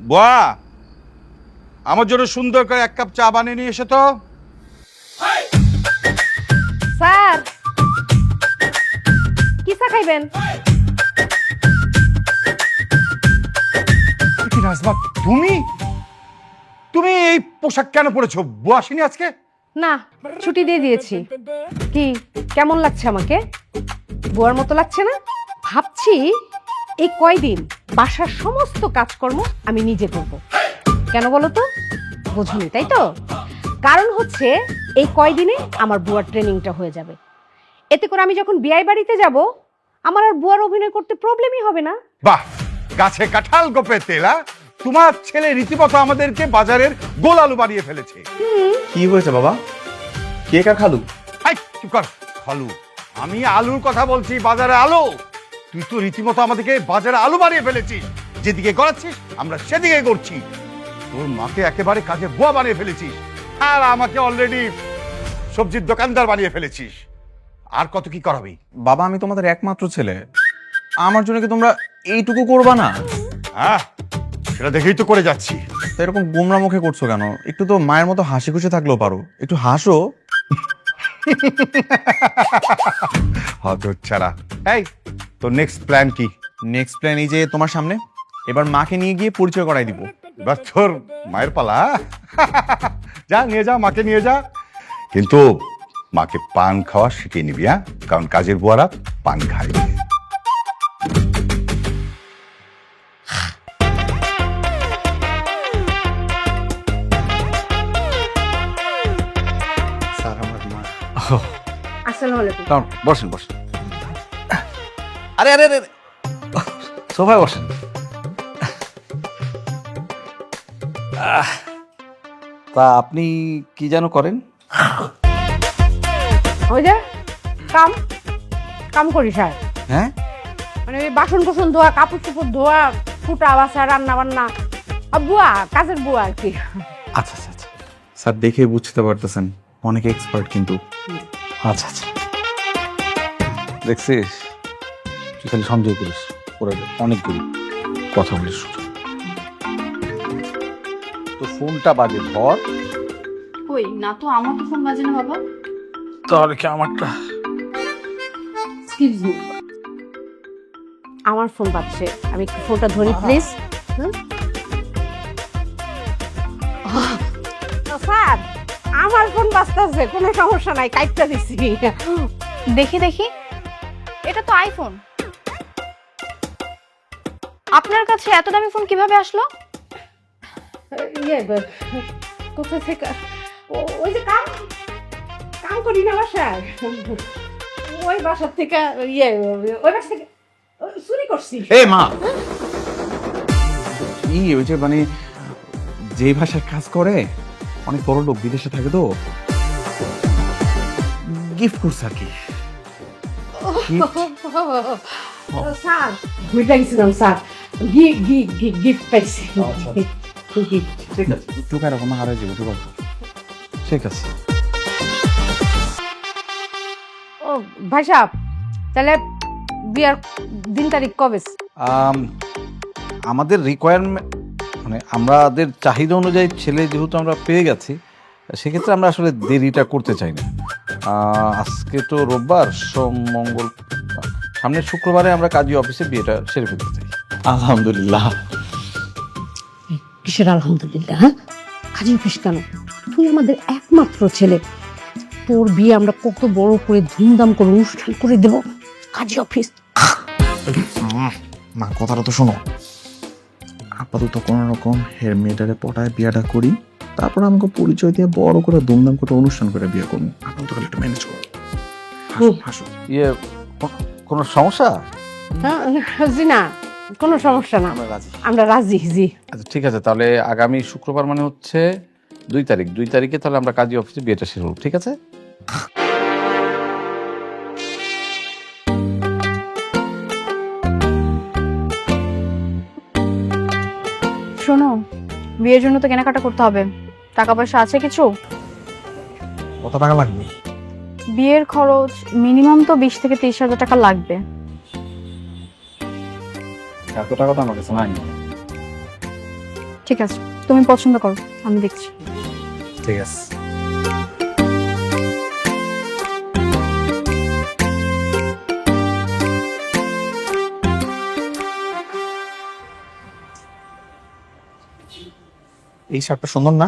বুয়া, আমার জন্য সুন্দর করে 1 কাপ চা বানিয়ে নিয়ে এসে তো। স্যার কি চা খাইবেন? কি নাজমা, তুমি তুমি এই পোশাক কেন পরেছো? বুয়া আসেনি আজকে? না, ছুটি দিয়ে দিয়েছি। কি কেমন লাগছে আমাকে? বুয়ার মতো লাগছে না? ভাবছি এই কয়দিন বাসার সমস্ত কাজকর্ম আমি নিজে করব। কেন বলো তো? বুঝুনি তাই তো? কারণ হচ্ছে এই কয়দিনে আমার বুয়ার ট্রেনিংটা হয়ে যাবে। এতে করে আমি যখন বিয়ে বাড়িতে যাব, আমার আর বুয়ার অভিনয় করতে প্রবলেমই হবে না। বাহ, গাছে কাঁঠাল গোপে তেলা, তোমার ছেলে রীতিমতো আমাদেরকে বাজারের গোল আলু বানিয়ে ফেলেছে। কি হয়েছে বাবা? কেক আর খালু? আই চুপ কর, খালু। আমি আলুর কথা বলছি, বাজারে আলু। তুই তো রীতিমতো আমাদেরকে বাজারে আলু বানিয়ে ফেলেছিস। যেদিকে গড়াচ্ছিস আমরা সেদিকে করছি। তোর মাকে একেবারে কাজে বুয়া বানিয়ে ফেলেছিস, আর আমাকে অলরেডি সবজির দোকানদার বানিয়ে ফেলেছিস। আর কত কি করাবি? বাবা, আমি তোমাদের একমাত্র ছেলে, আমার জন্য কি তোমরা এইটুকু করবা না? হ্যাঁ, সেটা দেখেই তো করে যাচ্ছি। তো এরকম গোমরা মুখে করছো কেন? একটু তো মায়ের মতো হাসি খুশি থাকলেও পারো, একটু হাসো। হতচ্ছাড়া। এই, তোর নেক্সট প্ল্যান কি? নেক্সট প্ল্যান এই যে তোমার সামনে, এবার মাকে নিয়ে গিয়ে পরিচয় করাই দিব। এবার তোর মায়ের পালা। যা, নিয়ে যা, মাকে নিয়ে যা। কিন্তু মাকে পান খাওয়া শিখিয়ে নিবি, হ্যাঁ? কারণ কাজের বুয়ারা পান খায়। স্যার আমার মা। আসসালামু আলাইকুম। বসেন বসেন। আরে আরে আরে, সোফায় বসেন। তা আপনি কি যেন করেন? ওই যে কাম কাম করি স্যার। হ্যাঁ, মানে ওই বাসন কোসন ধোয়া, কাপড় চোপড় ধোয়া, ফুটা বাসা, রান্না বান্না, বুয়া, কাজের বুয়া আর কি। আচ্ছা আচ্ছা আচ্ছা, স্যার দেখে বুঝতে পারতেছেন অনেক এক্সপার্ট কিন্তু। আচ্ছা আচ্ছা। দেখছিস, তুই খালি সন্দেহ করিস, ওরা অনেক গরিব, কথা বলিস। তো ফোনটা বাজে, ধর। কই না তো, আমার তো ফোন বাজে না বাবা। তাহলে কি আমারটা? এক্সকিউজ মি, আমার ফোন বাজছে, আমি একটু ফোনটা ধরি প্লিজ। স্যার, আমার ফোন বাজতেছে, কোনো সমস্যা নাই, কাইটটা দিছি। দেখি দেখি, এটা তো আইফোন। আপনার কাছে এত দামি ফোন কিভাবে আসলো? ইয়ে, কোথা থেকে? ওই যে কাম কাম করি না বাসার, ওই বাসার থেকে, ইয়ে ওই বাসা থেকে চুরি করছি। এ মা, কি ওই যে মানে যে ভাষার কাজ করে, অনেক বড় লোক বিদেশে থাকে তো, গিফট করছে আর কি। স্যার বুঝতে গেছিলাম স্যার, গিফট পাইছি। ঠিক আছে, একটু এরকম হারাই যাবে, একটু ঠিক আছে। ও ভাই সাহেব, তাহলে বিয়ার দিন তারিখ কবে? আমাদের রিকোয়ারমেন্ট, মানে আমাদের চাহিদা অনুযায়ী ছেলে যেহেতু আমরা পেয়ে গেছি, সেক্ষেত্রে আমরা আসলে দেরিটা করতে চাই না। আজকে তো রোববার, সোম, মঙ্গল, সামনের শুক্রবারে আমরা কাজী অফিসে বিয়েটা সেরে ফেলতে চাই। আলহামদুলিল্লাহ। কিসের আলহামদুলিল্লাহ? হ্যাঁ, কাজী অফিস কেন? তুই আমাদের একমাত্র ছেলে, তোর বিয়ে আমরা কত বড় করে ধুমধাম করে অনুষ্ঠান করে দেব। কাজী অফিস। মা, কথাটা তো শোনো। আপাতত কোন রকম হের মেয়েটারে পটায় বিয়েটা করি, তারপর আমাকে পরিচয় দিয়ে বড় করে ধুমধাম করে অনুষ্ঠান করে বিয়ে করবো। আপাতত খালি একটু ম্যানেজ করো। হাসো। ইয়ে, কোনো সমস্যা? জি না, কোনো সমস্যা না, আমরা রাজি। জি আচ্ছা ঠিক আছে, তাহলে আগামী শুক্রবার মানে হচ্ছে 2 তারিখে তাহলে আমরা কাজী অফিসে বিয়েটা সেরে নেব, ঠিক আছে? শোনো, বিয়ের জন্য তো কেনাকাটা করতে হবে, টাকা পয়সা আছে কিছু? কত টাকা লাগবে? বিয়ের খরচ মিনিমাম তো 20 থেকে 30 হাজার টাকা লাগবে। এত টাকা তো আমার কাছে নাই। ঠিক আছে, তুমি পছন্দ করো, আমি দেখছি। ঠিক আছে। এই শার্টটা সুন্দর না?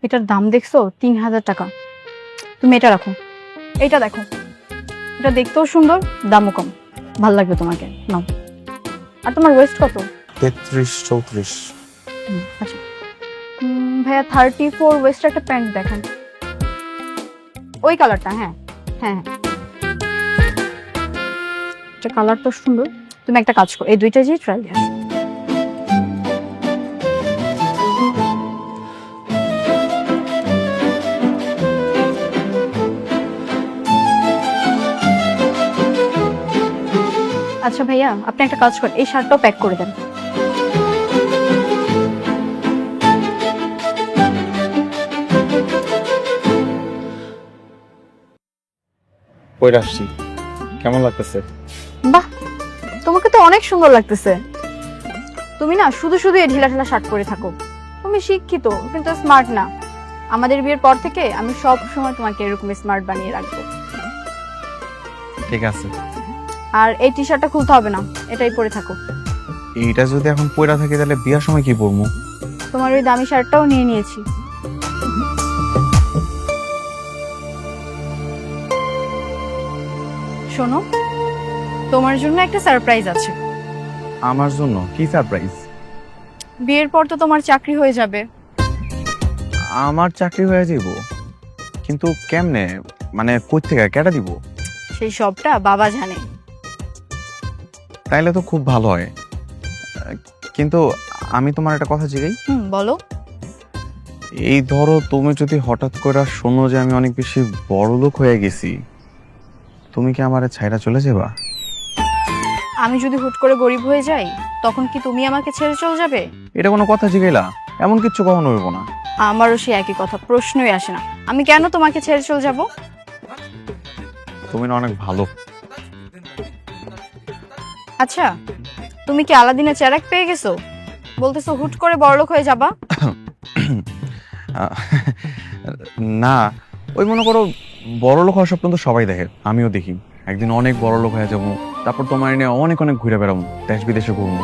এটার দাম দেখছো 3000 টাকা। তুমি এটা রাখো, এটা দেখো, এটা দেখতেও সুন্দর, দামও কম, ভালো লাগবে তোমাকে, নাও। আর তোমার ওয়েস্ট কত? 33-34। আচ্ছা ভাইয়া 34 ওয়েস্ট একটা প্যান্ট দেখান, ওই কালারটা। হ্যাঁ হ্যাঁ হ্যাঁ, এটা কালার তো সুন্দর। তুমি একটা কাজ করো, এই দুইটা যে ট্রাই দিয়ে আসো। আচ্ছা ভাইয়া, আপনি একটা কাজ করেন, এই শার্টটাও প্যাক করে দেন। পরে আসছি, কেমন লাগতেছে? বাহ, তোমাকে তো অনেক সুন্দর লাগতেছে। তুমি না শুধু শুধু এই ঢিলা ঢিলা শার্ট পরে থাকো। তুমি শিক্ষিত কিন্তু স্মার্ট না। আমাদের বিয়ের পর থেকে আমি সব সময় তোমাকে এরকম স্মার্ট বানিয়ে রাখবো। ঠিক আছে, আর এই টি শার্টটা খুলতে হবে না, এটাই পরে থাকো। এইটা যদি এখন পয়রা থাকে তাহলে বিয়ার সময় কি পরবো? তোমার ওই দামি শার্টটাও নিয়ে নিয়েছি। শোনো, তোমার জন্য একটা সারপ্রাইজ আছে। আমার জন্য কি সারপ্রাইজ? বিয়ের পর তো তোমার চাকরি হয়ে যাবে। আমার চাকরি হয়ে যাব, কিন্তু কেমনে? মানে কই থেকে কেটে দিব? সেই সবটা বাবা জানে। তাইলে তো খুব ভালো হয়, কিন্তু আমি তোমার একটা কথা জিজ্ঞাই। বলো। এই ধরো তুমি যদি হঠাৎ করে শোনো যে আমি অনেক বেশি বড় লোক হয়ে গেছি, তুমি কি আমারে ছাইড়া চলে যাবা? আমি যদি হুট করে গরিব হয়ে যাই, তখন কি তুমি আমাকে ছেড়ে চলে যাবে? এটা কোনো কথা জিগাইলা? এমন কিচ্ছু কখনো হইব না। আমারও সে একই কথা, প্রশ্নই আসে না। আমি কেন তোমাকে ছেড়ে চলে যাব? তুমি না অনেক ভালো। আচ্ছা, তুমি কি আলাদিনের চেরাক পেয়ে গেছো? বলতেছো হুট করে বড়লোক হয়ে যাবা। না, ওই মনে করো বড় লোক হওয়ার স্বপ্ন তো সবাই দেখে, আমিও দেখি একদিন অনেক বড় লোক হয়ে যাবো, তারপর তোমার নিয়ে অনেক অনেক ঘুরে বেড়াবো, দেশ বিদেশে ঘুরবো।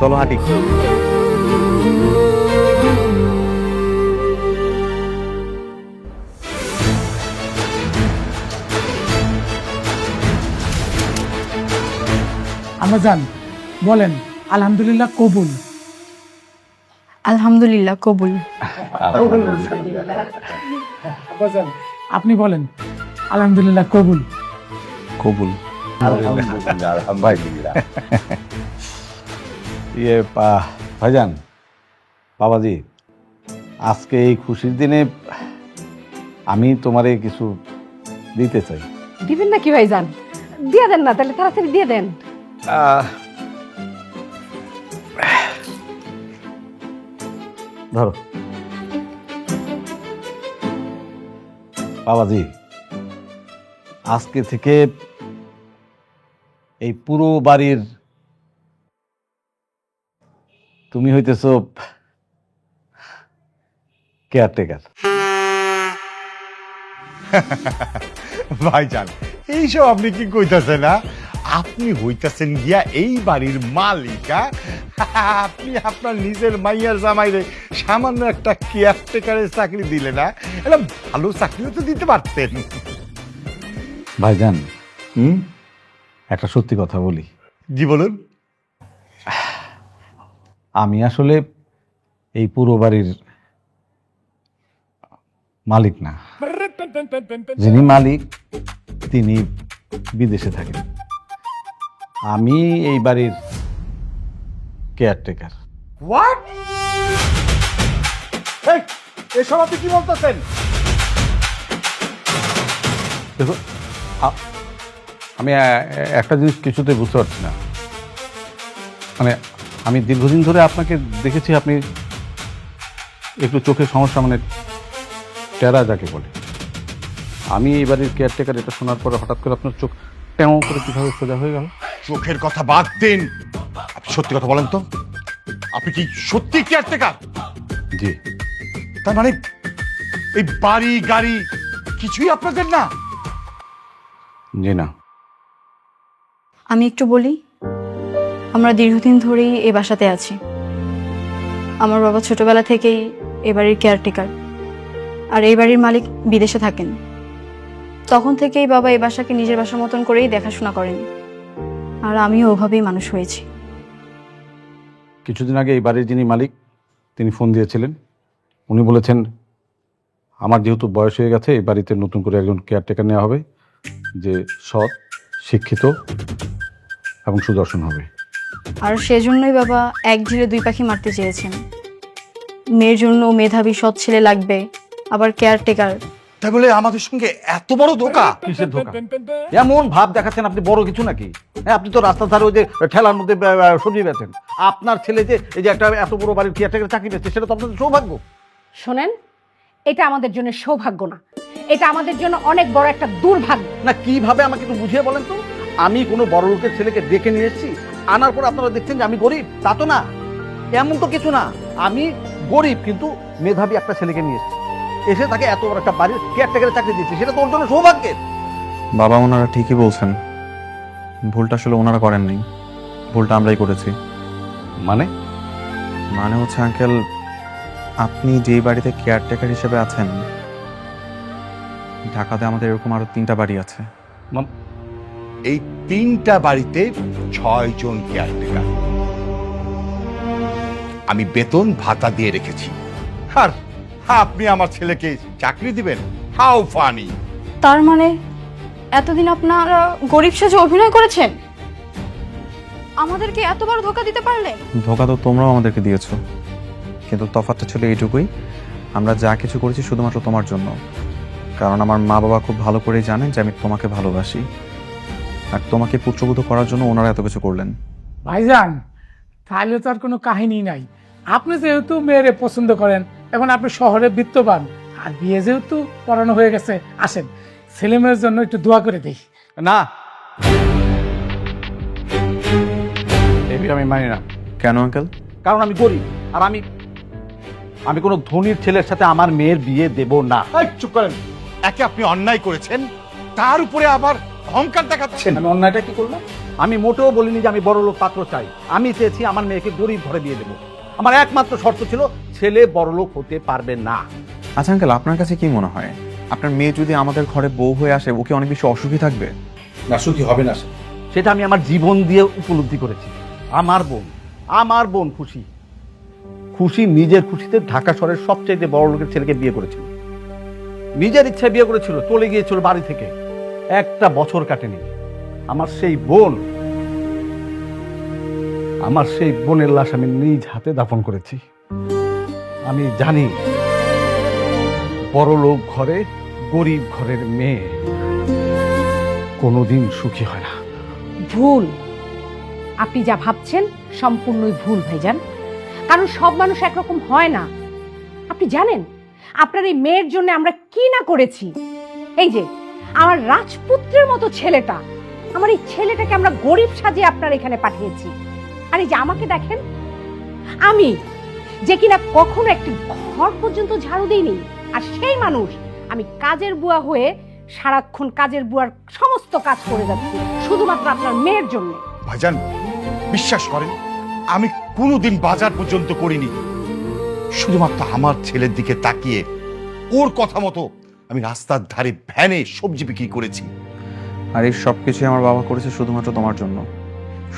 চলো হাঁটি। আমরা যান, বলেন আলহামদুলিল্লাহ কবুল। আলহামদুলিল্লাহ কবুল। আব্বাজান, আপনি বলেন আলহামদুলিল্লাহ কবুল। কবুল। ভাইজান, বাবাজি, আজকে এই খুশির দিনে আমি তোমারে কিছু দিতে চাই। দিবেন নাকি ভাইজান? দিয়ে দেন না, তাহলে তাড়াতাড়ি দিয়ে দেন। ধরো বাবাজি, আজকে থেকে এই পুরো বাড়ির তুমি হইতেছ কেয়ারটেকার। ভাইজান, এইসব আপনি কি কইতাছেন? না, আপনি হইতাছেন গিয়া এই বাড়ির মালিকা। আপনি আপনার নিজের মাইয়ার জামাইরে সামান্য একটা কেয়ারটেকারের চাকরি দিলে না, এটা ভালো চাকরিও তো দিতে পারতেন। ভাইজান, একটা সত্যি কথা বলি। জি বলুন। আমি আসলে এই পুরো বাড়ির মালিক না। যিনি মালিক তিনি বিদেশে থাকেন, আমি এই বাড়ির কেয়ারটেকার। হোয়াট? এসব আপনি কি বলতেছেন? দেখুন, আমি একটা জিনিস কিছুতে বুঝতে পারছি না। মানে আমি দীর্ঘদিন ধরে আপনাকে দেখেছি, আপনি একটু চোখের সমস্যা, মানে টেরা যাকে বলে। আমি এই বাড়ির কেয়ারটেকার, এটা শোনার পরে হঠাৎ করে আপনার চোখ তেমন করে কিভাবে সোজা হয়ে গেল? চোখের কথা বাদ দিন, আপনি সত্যি কথা বলেন তো, আপনি কি সত্যি কেয়ারটেকার? জি। তার মানে এই বাড়ি গাড়ি কিছুই আপনাদের না? জি না। আমি একটু বলি, আমরা দীর্ঘদিন ধরেই এ বাসাতে আছি। আমার বাবা ছোটবেলা থেকেই এ বাড়ির কেয়ারটেকার, আর এই বাড়ির মালিক বিদেশে থাকেন। তখন থেকেই বাবা এই বাসাকে নিজের বাসার মতন করেই দেখাশোনা করেন, আর আমিও ওভাবেই মানুষ হয়েছি। কিছুদিন আগে এই বাড়ির যিনি মালিক, তিনি ফোন দিয়েছিলেন। উনি বলেছেন, আমার যেহেতু বয়স হয়ে গেছে, এই বাড়িতে নতুন করে একজন কেয়ারটেকার নেওয়া হবে, যে সৎ, শিক্ষিত এবং সুদর্শন হবে। আর সেজন্যই বাবা এক ঢিলে দুই পাখি মারতে চেয়েছেন। মেয়ের জন্য মেধাবী সৎ ছেলে লাগবে, আবার কেয়ারটেকার। তাই বলে আমাদের সঙ্গে এত বড় ধোঁকা? কিসের ধোঁকা? এমন ভাব দেখাচ্ছেন আপনি বড় কিছু নাকি? হ্যাঁ, আপনি তো রাস্তার ধারে ওই যে ঠেলার মধ্যে সবজি বেচেন। আপনার ছেলে যে এই যে একটা এত বড় বাড়ির কেয়ারটেকার চাকরি পেয়েছে, সেটা তো আপনাদের সৌভাগ্য। শোনেন, এটা আমাদের জন্য সৌভাগ্য না, এটা আমাদের জন্য অনেক বড় একটা দুর্ভাগ্য। না, কিভাবে আমাকে একটু বুঝিয়ে বলেন তো। আমি কোনো বড় লোকের ছেলেকে ডেকে নিয়ে এসেছি, আনার পর আপনারা দেখছেন যে আমি গরিব, তা তো না। এমন তো কিছু না, আমি গরিব কিন্তু মেধাবী একটা ছেলেকে নিয়ে এসেছি, এসে তাকে এত বড় একটা বাড়ির কেয়ারটেকারের চাকরি দিয়েছি, সেটা তো ওর জন্য সৌভাগ্যের। বাবা, ওনারা ঠিকই বলছেন, ভুলটা আসলে ওনারা করেননি, ভুলটা আমরাই করেছি। মানে হচ্ছে আঙ্কেল, আপনি যেই বাড়িতে কেয়ারটেকার হিসেবে আছেন, ঢাকাতে আমাদের এরকম আরো 3টা বাড়ি আছে। এই 3টা বাড়িতে 6 জন কেয়ারটেকার। আমি বেতন ভাতা দিয়ে রেখেছি, আর আপনি আমার ছেলেকে চাকরি দিবেন? How funny! তার মানে এতদিন আপনারা গরিব সেজে অভিনয় করেছেন, আমাদেরকে এত বড় ধোঁকা দিতে পারলে? ধোঁকা তো তোমরাও আমাদেরকে দিয়েছো, কিন্তু তফাৎটা ছিল এইটুকুই, আমরা যা কিছু করেছি শুধুমাত্র তোমার জন্য। কারণ আমার মা বাবা খুব ভালো করেই জানেন যে আমি তোমাকে ভালোবাসি, আর তোমাকে পুত্রবধূ করার জন্য ওনারা এত কিছু করলেন। ভাইজান, তাহলে তো আর কোনো কাহিনী নাই। আপনি যেহেতু মেয়েরে পছন্দ করেন, এখন আপনি শহরে বিত্তবান, আর বিয়ে যেহেতু পড়ানো হয়ে গেছে, আসেন ছেলে মেয়ের জন্য একটু দোয়া করে দিই। না, এই বিয়ে আমি মানি না। কেন আঙ্কেল? কারণ আমি গরিব, আর আমি কোনো ধনীর ছেলের সাথে আমার মেয়ের বিয়ে দেব না। এই, চুপ করেন। একে আপনি অন্যায় করেছেন, তার উপরে আবার অহংকার দেখাচ্ছেন। আমি অন্যায়টা কি করলাম? আমি মোটেও বলিনি যে আমি বড় লোক পাত্র চাই। আমি চেয়েছি আমার মেয়েকে গরিব ঘরে বিয়ে দেবো। আমার একমাত্র শর্ত ছিল, ছেলে বড় লোক হতে পারবে না। আচ্ছা আঙ্কেল, আপনার কাছে কি মনে হয়, আপনার মেয়ে যদি আমাদের ঘরে বউ হয়ে আসে, ওকে অনেক বেশি অসুখী থাকবে? না, সুখী হবে না। সেটা আমি আমার জীবন দিয়ে উপলব্ধি করেছি। আমার বোন খুশি নিজের খুশিতে ঢাকা শহরের সবচেয়ে বড় লোকের ছেলেকে বিয়ে করেছিল। নিজের ইচ্ছায় বিয়ে করেছিল, চলে গিয়েছিল বাড়ি থেকে, একটা বছর কাটেনি। আমার সেই বোনের লাশ আমি নিজ হাতে দাফন করেছি। আমি জানি বড় লোক ঘরে গরিব ঘরের মেয়ে কোনোদিন সুখী হয় না। ভুল, আপনি যা ভাবছেন সম্পূর্ণই ভুল ভাইজান। কারণ সব মানুষ একরকম হয় না। আপনি জানেন আপনার এই মেয়ের জন্য আমরা কি না করেছি? এই যে আমার রাজপুত্রের মতো ছেলেটা, আমার এই ছেলেটাকে আমরা গরিব সাজিয়ে আপনার এখানে পাঠিয়েছি। আর এই যে আমাকে দেখেন, আমি যে কিনা কখনো একটি ঘর পর্যন্ত ঝাড়ু দিইনি, আর সেই মানুষ আমি কাজের বুয়া হয়ে সারাক্ষণ কাজের বুয়ার সমস্ত কাজ করে যাচ্ছি শুধুমাত্র আপনার মেয়ের জন্য। ভাইজান, বিশ্বাস করেন, আমি কোনোদিন বাজার পর্যন্ত করিনি। শুধুমাত্র আমার ছেলের দিকে তাকিয়ে ওর কথা মতো আমি রাস্তার ধারে ভ্যানে সবজি বিক্রি করেছি। আর এই সব কিছুই আমার বাবা করেছে শুধুমাত্র তোমার জন্য,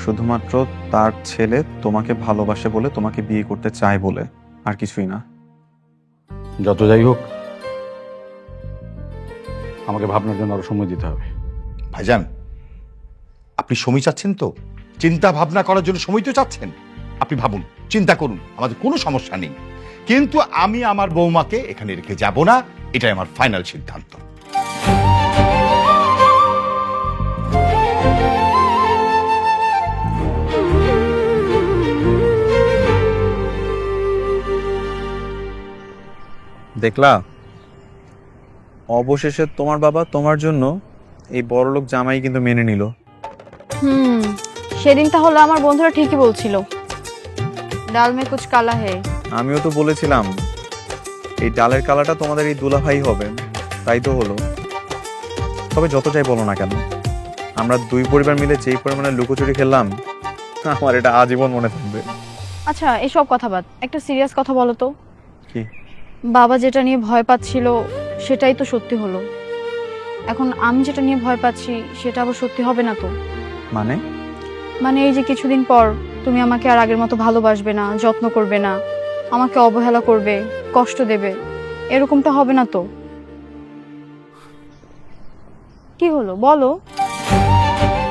শুধুমাত্র তার ছেলে তোমাকে ভালোবাসে বলে, তোমাকে বিয়ে করতে চায় বলে, আর কিছুই না। যত যাই হোক, আমাকে ভাবনার জন্য আরো সময় দিতে হবে। ভাইজান, আপনি সময় চাচ্ছেন তো? চিন্তা ভাবনা করার জন্য সময় তো চাচ্ছেন? আপনি ভাবুন, চিন্তা করুন, আমাদের কোনো সমস্যা নেই, কিন্তু আমি আমার বৌমাকে এখানে রেখে যাব না, এটাই আমার ফাইনাল সিদ্ধান্ত। দেখলা, অবশেষে তোমার বাবা তোমার জন্য এই বড়লোক জামাই কিন্তু মেনে নিল। সেদিন তাহলে আমার বন্ধুরা ঠিকই বলছিল, ডাল মে কুছ কালা হে। আমিও তো বলেছিলাম এই ডালের কালাটা তোমাদের এই দুলাভাই হবে, তাই তো হলো। তবে যত যাই বলো না কেন, আমরা দুই পরিবার মিলে যেই পরিমাণে লুকোচুরি খেললাম, আমার এটা আজীবন মনে থাকবে। আচ্ছা এসব কথা বাদ, একটা সিরিয়াস কথা বলো তো। কি? বাবা যেটা নিয়ে ভয় পাচ্ছিল সেটাই তো সত্যি হলো, এখন আমি যেটা নিয়ে ভয় পাচ্ছি সেটা আবার সত্যি হবে না তো? মানে এই যে কিছুদিন পর তুমি আমাকে আর আগের মতো ভালোবাসবে না, যত্ন করবে না, আমাকে অবহেলা করবে, কষ্ট দেবে, এরকমটা হবে না তো? কি হলো বলো?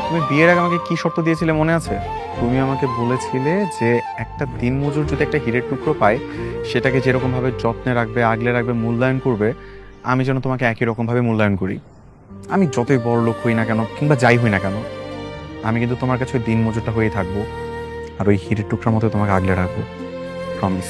তুমি বিয়ের আগে আমাকে কি শর্ত দিয়েছিলে মনে আছে? তুমি আমাকে বলেছিলে যে একটা দিনমজুর যদি একটা হীরের টুকরো পায়, সেটাকে যেরকম ভাবে যত্নে রাখবে, আগলে রাখবে, মূল্যায়ন করবে, আমি যেন তোমাকে একই রকম ভাবে মূল্যায়ন করি। আমি যতই বড় লোক হই না কেন, কিংবা যাই হই না কেন, আমি কিন্তু তোমার কাছে ওই দিনমজুরটা হয়েই থাকবো, আর ওই হীরের টুকরার মতো তোমাকে আগলে রাখবো, প্রমিস।